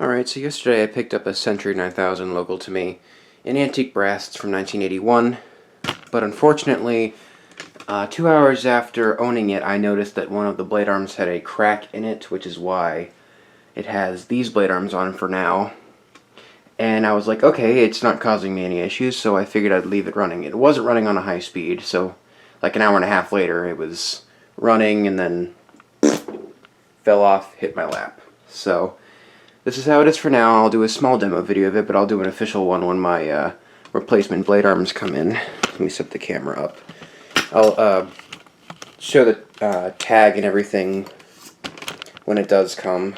Alright, so yesterday I picked up a Century 9000 local to me, an antique brass. It's from 1981, but unfortunately, 2 hours after owning it, I noticed that one of the blade arms had a crack in it, which is why it has these blade arms on for now. And I was like, okay, it's not causing me any issues, so I figured I'd leave it running. It wasn't running on a high speed, so like an hour and a half later, it was running and then fell off, hit my lap. So this is how it is for now. I'll do a small demo video of it, but I'll do an official one when my replacement blade arms come in. Let me set the camera up. I'll show the tag and everything when it does come.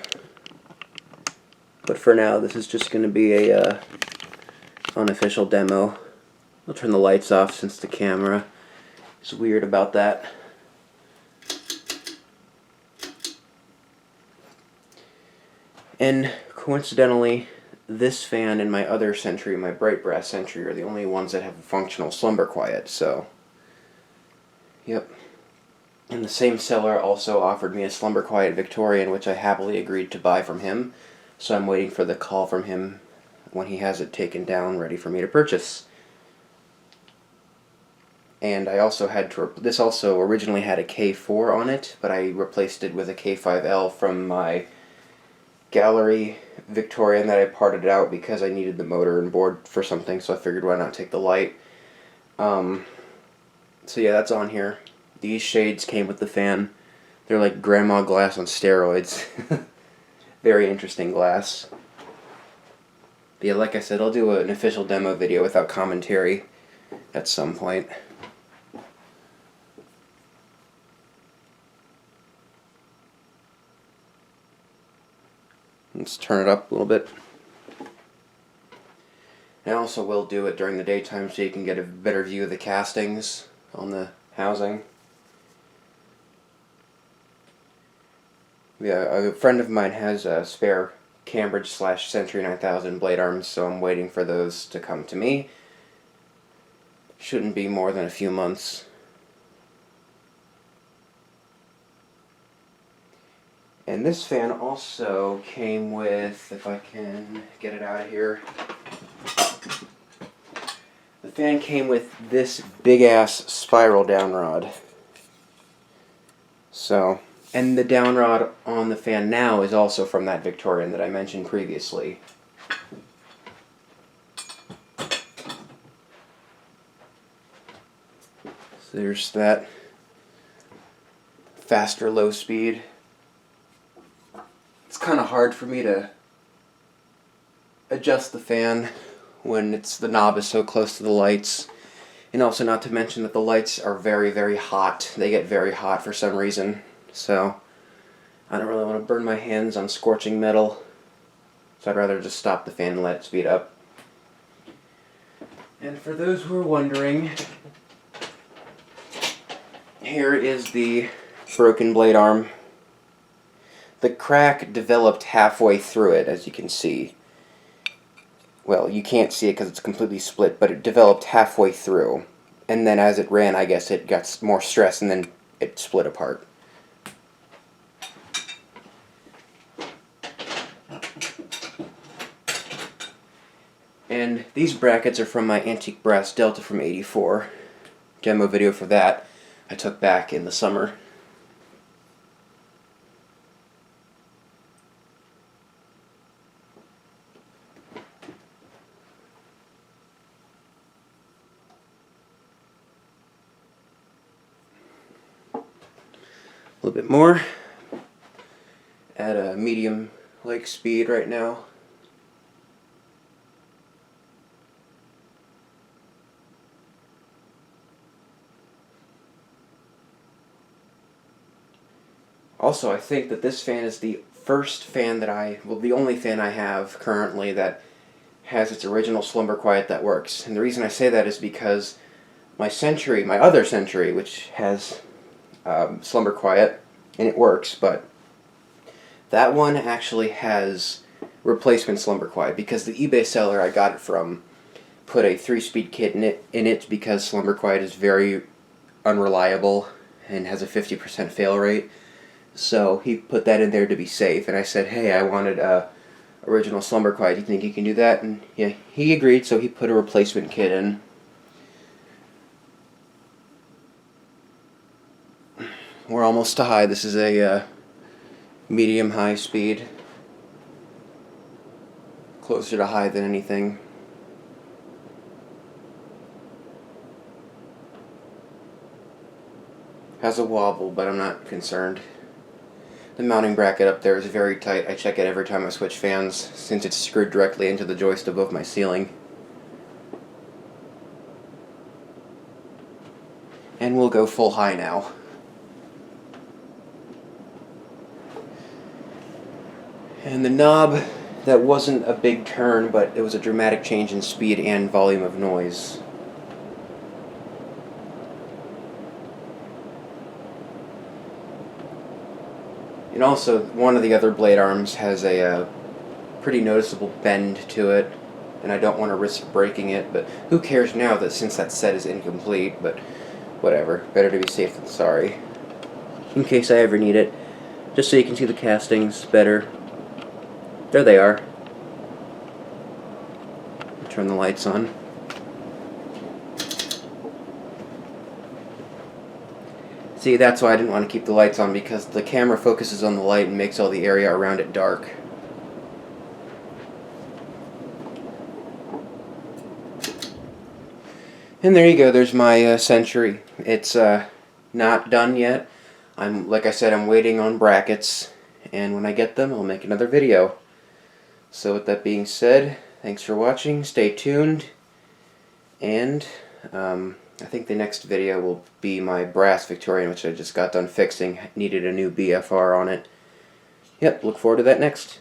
But for now, this is just going to be a unofficial demo. I'll turn the lights off since the camera is weird about that. And coincidentally, this fan and my other Century, my bright brass Century, are the only ones that have a functional slumber quiet, so yep. And the same seller also offered me a slumber quiet Victorian, which I happily agreed to buy from him, so I'm waiting for the call from him when he has it taken down, ready for me to purchase. And I also had to, this also originally had a K4 on it, but I replaced it with a K5L from my gallery Victorian that I parted out because I needed the motor and board for something, so I figured why not take the light. So yeah, that's on here. These shades came with the fan. They're like grandma glass on steroids. Very interesting glass. But yeah, like I said, I'll do an official demo video without commentary at some point. Let's turn it up a little bit. I also will do it during the daytime so you can get a better view of the castings on the housing. Yeah, a friend of mine has a spare Cambridge/Century 9000 blade arms, so I'm waiting for those to come to me. Shouldn't be more than a few months. And this fan also came with, if I can get it out of here, the fan came with this big-ass spiral down rod. So, and the down rod on the fan now is also from that Victorian that I mentioned previously. So there's that faster low speed. It's kind of hard for me to adjust the fan when the knob is so close to the lights, and also not to mention that the lights are very, very hot. They get very hot for some reason, so I don't really want to burn my hands on scorching metal, so I'd rather just stop the fan and let it speed up. And for those who are wondering, here is the broken blade arm. The crack developed halfway through it, as you can see. Well, you can't see it because it's completely split, but it developed halfway through. And then as it ran, I guess it got more stress and then it split apart. And these brackets are from my antique brass Delta from '84. Demo video for that I took back in the summer. A little bit more at a medium like speed right now. Also, I think that this fan is the first fan that the only fan I have currently that has its original slumber quiet that works. And the reason I say that is because my other Century, which has slumber quiet, and it works, but that one actually has replacement slumber quiet because the eBay seller I got it from put a 3-speed kit in it because slumber quiet is very unreliable and has a 50% fail rate. So he put that in there to be safe, and I said, hey, I wanted a original slumber quiet. Do you think you can do that? And yeah, he agreed, so he put a replacement kit in. We're almost to high. This is a medium high speed. Closer to high than anything. Has a wobble, but I'm not concerned. The mounting bracket up there is very tight. I check it every time I switch fans, since it's screwed directly into the joist above my ceiling. And we'll go full high now. And the knob, that wasn't a big turn, but it was a dramatic change in speed and volume of noise. And also, one of the other blade arms has a pretty noticeable bend to it, and I don't want to risk breaking it, but who cares now that since that set is incomplete, but whatever. Better to be safe than sorry. In case I ever need it, just so you can see the castings better. There they are. Turn the lights on. See, that's why I didn't want to keep the lights on, because the camera focuses on the light and makes all the area around it dark. And there you go, there's my Century. It's not done yet. Like I said, I'm waiting on brackets, and when I get them, I'll make another video. So with that being said, thanks for watching, stay tuned, and I think the next video will be my brass Victorian, which I just got done fixing. Needed a new BFR on it. Yep, look forward to that next.